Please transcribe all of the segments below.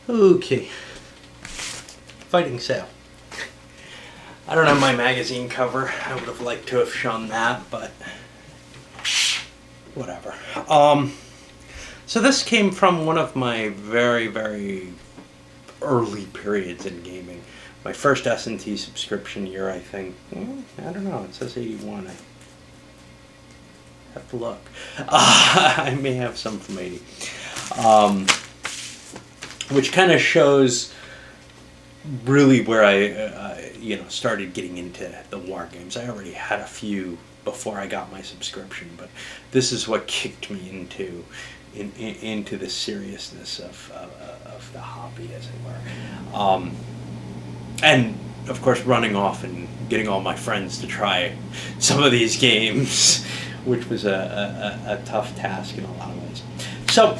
Okay, fighting sail. I don't have my magazine cover. I would have liked to have shown that, but whatever. So this came from one of my very, very early periods in gaming. My first S&T subscription year, I think. I don't know. It says 81. I have to look. I may have some from 80. Which kind of shows really where I started getting into the war games. I already had a few before I got my subscription, but this is what kicked me into the seriousness of the hobby, as it were. And of course, running off and getting all my friends to try some of these games, which was a tough task in a lot of ways. So,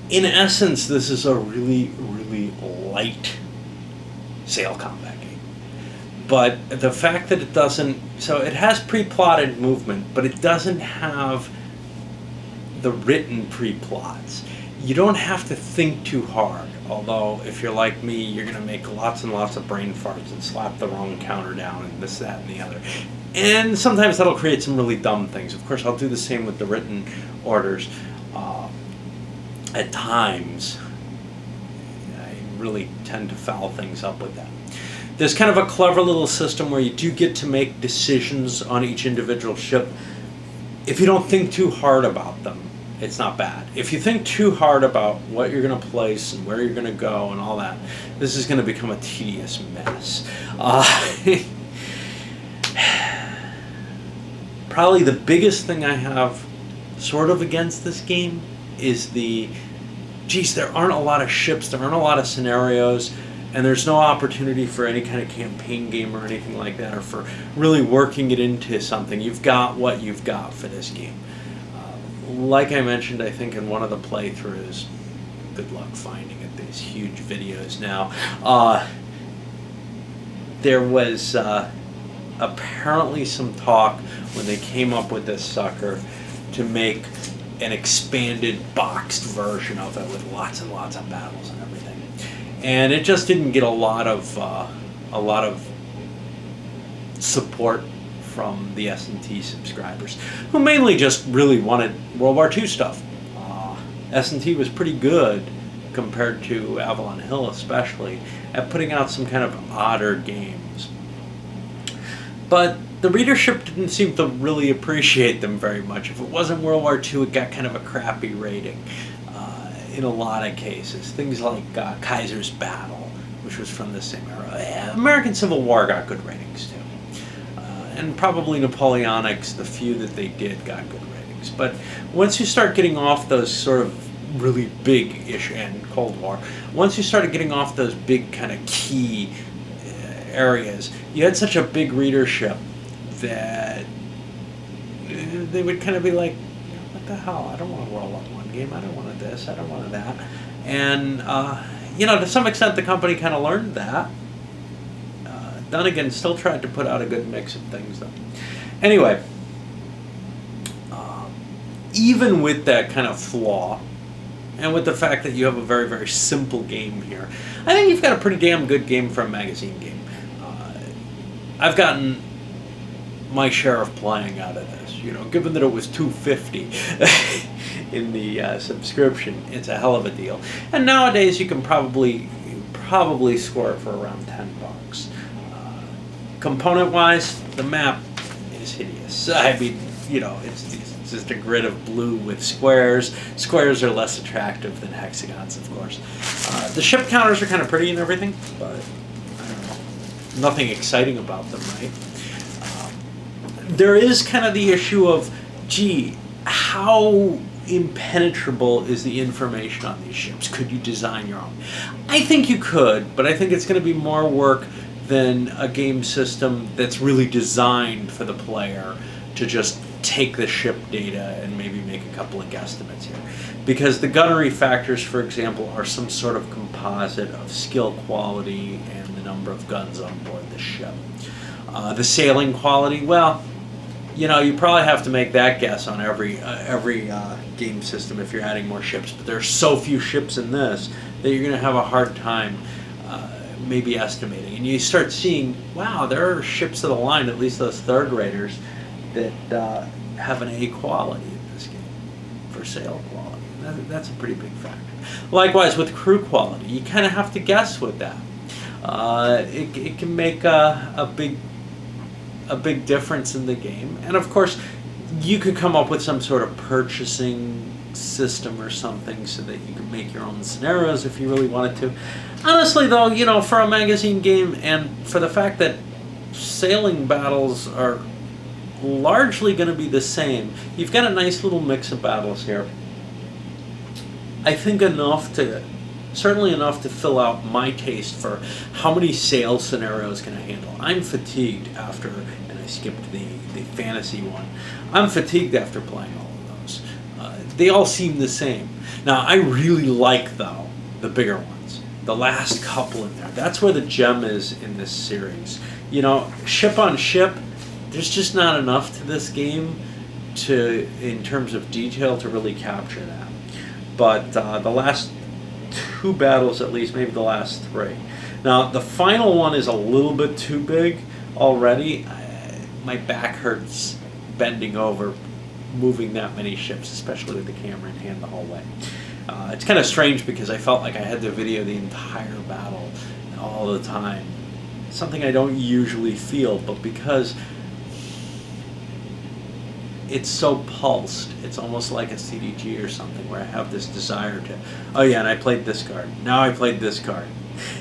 in essence, this is a really, really light sail combat game. But the fact that it doesn't, so it has pre-plotted movement, but it doesn't have the written pre-plots. You don't have to think too hard, although if you're like me, you're going to make lots and lots of brain farts and slap the wrong counter down and this, that, and the other. And sometimes that'll create some really dumb things. Of course, I'll do the same with the written orders. At times, I really tend to foul things up with that. There's kind of a clever little system where you do get to make decisions on each individual ship. If you don't think too hard about them, it's not bad. If you think too hard about what you're going to place and where you're going to go and all that, this is going to become a tedious mess. Probably the biggest thing I have sort of against this game is there aren't a lot of ships, there aren't a lot of scenarios, and there's no opportunity for any kind of campaign game or anything like that, or for really working it into something. You've got what you've got for this game. Like I mentioned, I think in one of the playthroughs, good luck finding it, these huge videos now, there was apparently some talk when they came up with this sucker to make an expanded boxed version of it with lots and lots of battles and everything, and it just didn't get a lot of support from the S&T subscribers, who mainly just really wanted World War II stuff. S&T was pretty good compared to Avalon Hill, especially at putting out some kind of odder games, but the readership didn't seem to really appreciate them very much. If it wasn't World War II, it got kind of a crappy rating in a lot of cases. Things like Kaiser's Battle, which was from the same era. American Civil War got good ratings too. And probably Napoleonics, the few that they did, got good ratings. But once you start getting off those sort of really big-ish, and Cold War, once you started getting off those big kind of key areas, you had such a big readership that they would kind of be like, what the hell, I don't want a World War I game, I don't want this, I don't want that. And, to some extent the company kind of learned that. Dunnigan still tried to put out a good mix of things, though. Anyway, even with that kind of flaw, and with the fact that you have a very, very simple game here, I think you've got a pretty damn good game for a magazine game. I've gotten my share of playing out of this. Given that it was $250 in the subscription, it's a hell of a deal. And nowadays you can probably score it for around $10. Component-wise, the map is hideous. I mean, it's just a grid of blue with squares. Squares are less attractive than hexagons, of course. The ship counters are kind of pretty and everything, but I don't know. Nothing exciting about them, right? There is kind of the issue of, how impenetrable is the information on these ships? Could you design your own? I think you could, but I think it's going to be more work than a game system that's really designed for the player to just take the ship data and maybe make a couple of guesstimates here. Because the gunnery factors, for example, are some sort of composite of skill quality and the number of guns on board the ship. The sailing quality, well, you know, you probably have to make that guess on every game system if you're adding more ships. But there's so few ships in this that you're going to have a hard time maybe estimating. And you start seeing, wow, there are ships of the line, at least those third raters, that have an A quality in this game for sail quality. That's a pretty big factor. Likewise with crew quality, you kind of have to guess with that. It can make a big difference in the game. And of course, you could come up with some sort of purchasing system or something so that you can make your own scenarios if you really wanted to. Honestly though, you know, for a magazine game and for the fact that sailing battles are largely going to be the same, you've got a nice little mix of battles here. I think certainly enough to fill out my taste for how many sail scenarios can I handle. I'm fatigued after, and I skipped the fantasy one, I'm fatigued after playing all of those. They all seem the same. Now, I really like, though, the bigger ones. The last couple in there. That's where the gem is in this series. You know, ship on ship, there's just not enough to this game in terms of detail to really capture that. But the last two battles, at least, maybe the last three. Now, the final one is a little bit too big already. My back hurts bending over, moving that many ships, especially with the camera in hand the whole way. It's kind of strange because I felt like I had to video the entire battle all the time. Something I don't usually feel, but because it's so pulsed, it's almost like a CDG or something where I have this desire to, oh yeah, and I played this card. Now I played this card.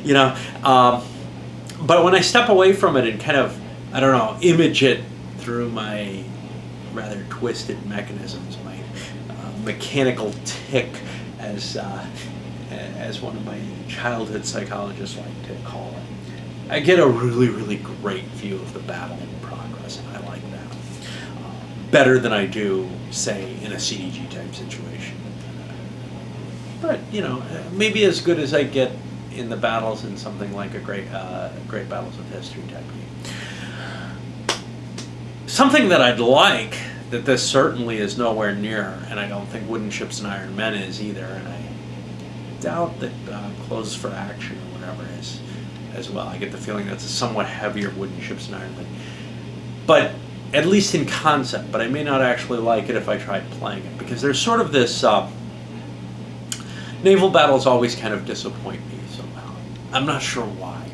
You know, but when I step away from it and kind of, I don't know, image it through my rather twisted mechanisms, my mechanical tick, as one of my childhood psychologists like to call it, I get a really, really great view of the battle in progress, and I like that. Better than I do, say, in a CDG type situation. But, you know, maybe as good as I get in the battles in something like a Great Battles of History type game. Something that I'd like, that this certainly is nowhere near, and I don't think Wooden Ships and Iron Men is either, and I doubt that Clothes for Action or whatever is as well. I get the feeling that's a somewhat heavier Wooden Ships and Iron Men. But at least in concept, but I may not actually like it if I tried playing it, because there's sort of this, naval battles always kind of disappoint me somehow. I'm not sure why.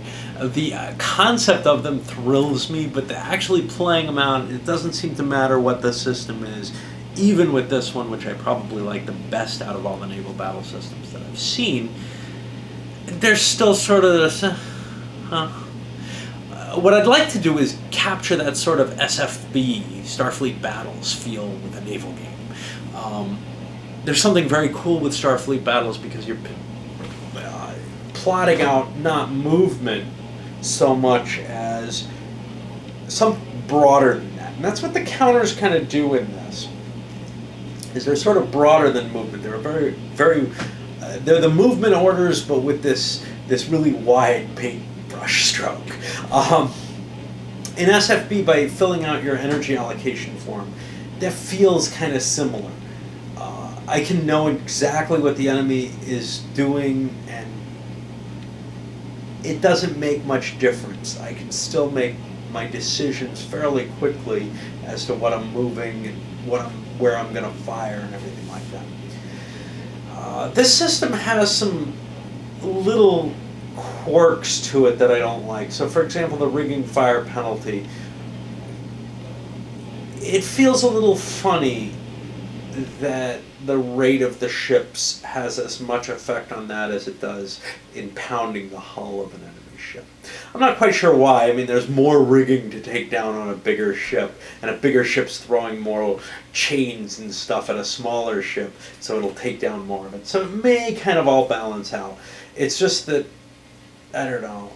The concept of them thrills me, but actually playing them out, it doesn't seem to matter what the system is, even with this one, which I probably like the best out of all the naval battle systems that I've seen. There's still sort of this, what I'd like to do is capture that sort of SFB, Starfleet Battles, feel with a naval game. There's something very cool with Starfleet Battles because you're plotting out not movement so much as something broader than that. And that's what the counters kind of do in this, is they're sort of broader than movement. They're very, very, they're the movement orders, but with this really wide paintbrush stroke. In SFB, by filling out your energy allocation form, that feels kind of similar. I can know exactly what the enemy is doing, and it doesn't make much difference. I can still make my decisions fairly quickly as to what I'm moving and where I'm going to fire and everything like that. This system has some little quirks to it that I don't like. So, for example, the rigging fire penalty. It feels a little funny that the rate of the ships has as much effect on that as it does in pounding the hull of an enemy ship. I'm not quite sure why. I mean, there's more rigging to take down on a bigger ship, and a bigger ship's throwing more chains and stuff at a smaller ship, so it'll take down more of it. So it may kind of all balance out. It's just that, I don't know.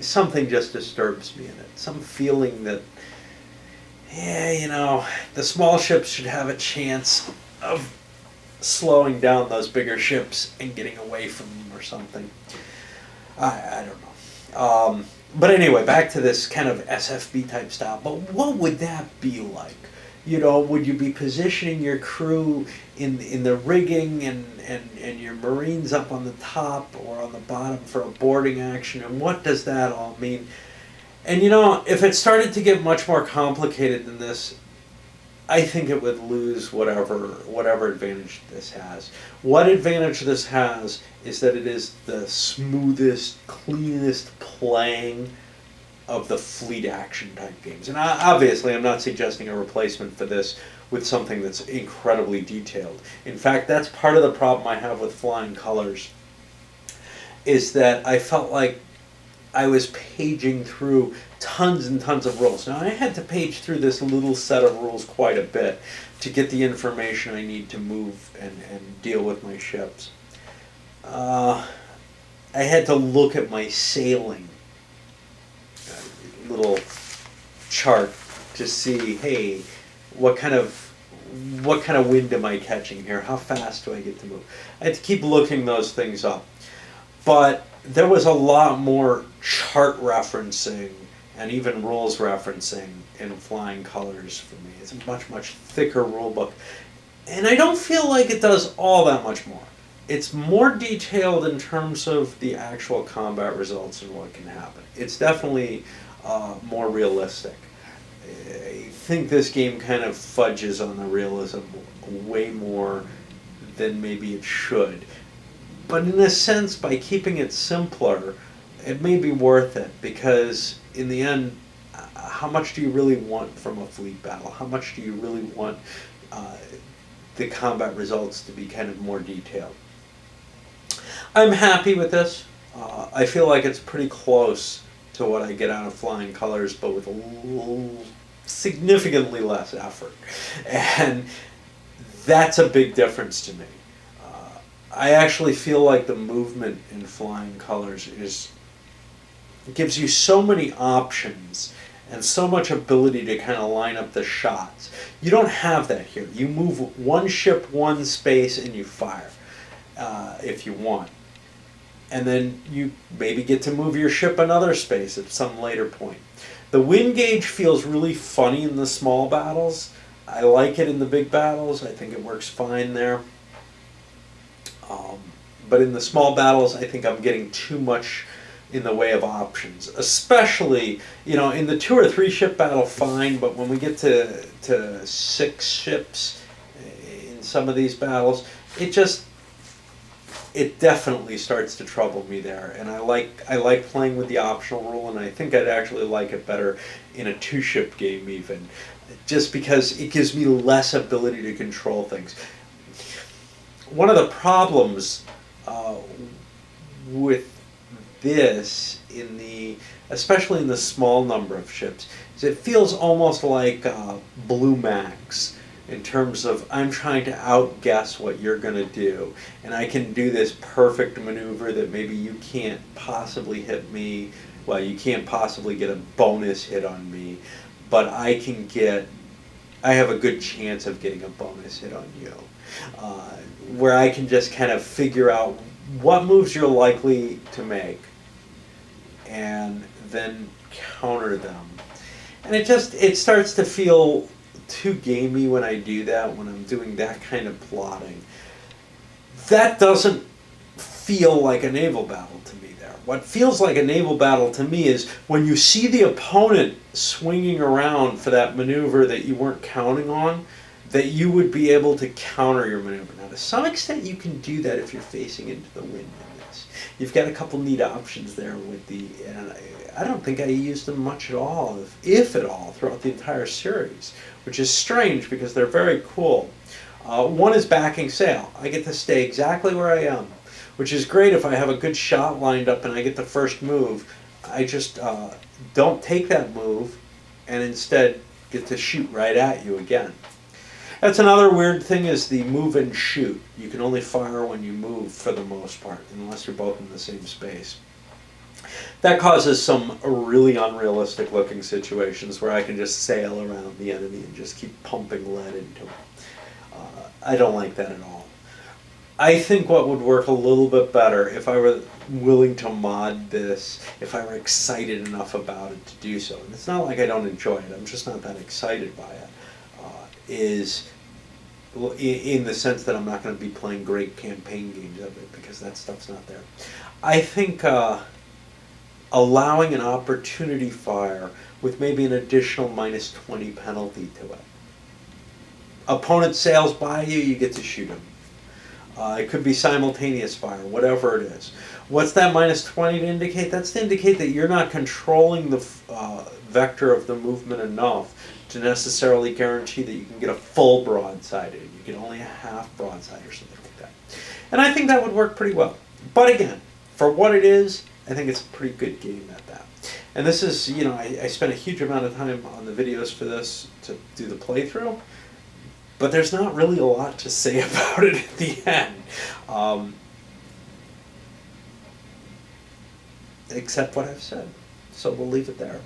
Something just disturbs me in it. Some feeling that, yeah, you know, the small ships should have a chance of slowing down those bigger ships and getting away from them or something. I don't know. But anyway, back to this kind of SFB type style. But what would that be like? You know, would you be positioning your crew in the rigging and your Marines up on the top or on the bottom for a boarding action? And what does that all mean? And you know, if it started to get much more complicated than this, I think it would lose whatever advantage this has. What advantage this has is that it is the smoothest, cleanest playing of the fleet action type games. And obviously I'm not suggesting a replacement for this with something that's incredibly detailed. In fact, that's part of the problem I have with Flying Colors, is that I felt like I was paging through tons and tons of rules. Now I had to page through this little set of rules quite a bit to get the information I need to move and deal with my ships. I had to look at my sailing little chart to see, hey, what kind of wind am I catching here? How fast do I get to move? I had to keep looking those things up. But there was a lot more chart referencing and even rules referencing in Flying Colors for me. It's a much, much thicker rule book. And I don't feel like it does all that much more. It's more detailed in terms of the actual combat results and what can happen. It's definitely more realistic. I think this game kind of fudges on the realism way more than maybe it should. But in a sense, by keeping it simpler, it may be worth it, because in the end, how much do you really want from a fleet battle? How much do you really want the combat results to be kind of more detailed? I'm happy with this. I feel like it's pretty close to what I get out of Flying Colors, but with significantly less effort. And that's a big difference to me. I actually feel like the movement in Flying Colors gives you so many options and so much ability to kind of line up the shots. You don't have that here. You move one ship one space and you fire if you want. And then you maybe get to move your ship another space at some later point. The wind gauge feels really funny in the small battles. I like it in the big battles. I think it works fine there. But in the small battles, I think I'm getting too much in the way of options. Especially, you know, in the 2 or 3 ship battle, fine, but when we get to 6 ships in some of these battles, it definitely starts to trouble me there. And I like playing with the optional rule, and I think I'd actually like it better in a 2-ship game even, just because it gives me less ability to control things. One of the problems with this, especially in the small number of ships, is it feels almost like Blue Max, in terms of I'm trying to outguess what you're going to do, and I can do this perfect maneuver that maybe you can't possibly hit me. Well, you can't possibly get a bonus hit on me, but I have a good chance of getting a bonus hit on you. Where I can just kind of figure out what moves you're likely to make and then counter them. And it starts to feel too gamey when I do that, when I'm doing that kind of plotting. That doesn't feel like a naval battle to me there. What feels like a naval battle to me is when you see the opponent swinging around for that maneuver that you weren't counting on, that you would be able to counter your maneuver. Now, to some extent, you can do that if you're facing into the wind in this. You've got a couple neat options there with and I don't think I used them much at all, if at all, throughout the entire series, which is strange because they're very cool. One is backing sail. I get to stay exactly where I am, which is great if I have a good shot lined up and I get the first move. I just don't take that move and instead get to shoot right at you again. That's another weird thing, is the move and shoot. You can only fire when you move for the most part, unless you're both in the same space. That causes some really unrealistic looking situations where I can just sail around the enemy and just keep pumping lead into them. I don't like that at all. I think what would work a little bit better if I were willing to mod this, if I were excited enough about it to do so, and it's not like I don't enjoy it, I'm just not that excited by it, is in the sense that I'm not going to be playing great campaign games of it because that stuff's not there. I think allowing an opportunity fire with maybe an additional -20 penalty to it. Opponent sails by you, you get to shoot him. It could be simultaneous fire, whatever it is. What's that -20 to indicate? That's to indicate that you're not controlling the vector of the movement enough to necessarily guarantee that you can get a full broadside in. You can only a half broadside or something like that. And I think that would work pretty well. But again, for what it is, I think it's a pretty good game at that. And this is, you know, I spent a huge amount of time on the videos for this to do the playthrough. But there's not really a lot to say about it at the end, except what I've said. So we'll leave it there.